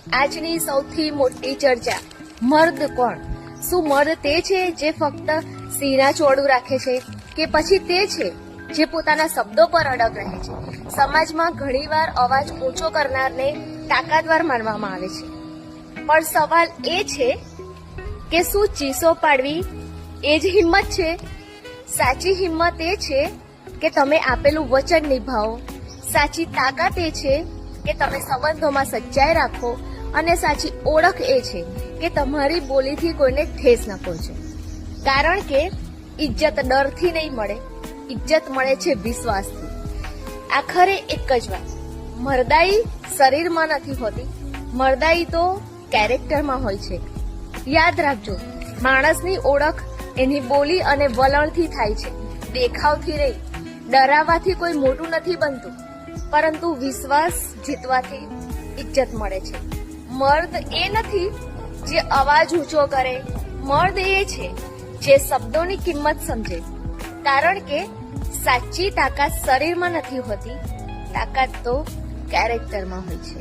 આજની સૌથી મોટી ચર્ચા, મર્દ કોણ? શું મર્દ તે છે જે ફક્ત સીના ચોળું રાખે છે, કે પછી તે છે જે પોતાના શબ્દો પર અડગ રહે છે? સમાજમાં ઘણીવાર અવાજ ઊંચો કરનારને તાકાતવાર માનવામાં આવે છે, પણ સવાલ એ છે કે શું ચીસો પાડવી એ જ હિંમત છે? સાચી હિંમત એ છે કે તમે આપેલું વચન નિભાવો. સાચી તાકાત એ છે કે તમે સંબંધોમાં સચ્ચાઈ રાખો, અને સાચી ઓળખ એ છે કે તમારી બોલીથી કોઈને ઠેસ ન પહોંચે. કારણ કે ઇજ્જત ડરથી નહીં મળે, ઇજ્જત મળે છે વિશ્વાસથી. આખરે એક જ વાત, મર્દાઈ શરીરમાં નથી હોતી, મર્દાઈ તો કેરેક્ટરમાં હોય છે. યાદ રાખજો, માણસની ઓળખ એની બોલી અને વલણથી થાય છે, દેખાવથી નહીં. ડરાવવાથી કોઈ મોટું નથી બનતું, પરંતુ વિશ્વાસ જીતવાથી ઇજ્જત મળે છે. મર્દ એ નથી જે અવાજ ઊંચો કરે, મર્દ એ છે જે શબ્દોની કિંમત સમજે. કારણ કે સાચી તાકાત શરીરમાં નથી હોતી, તાકાત તો કેરેક્ટરમાં હોય છે.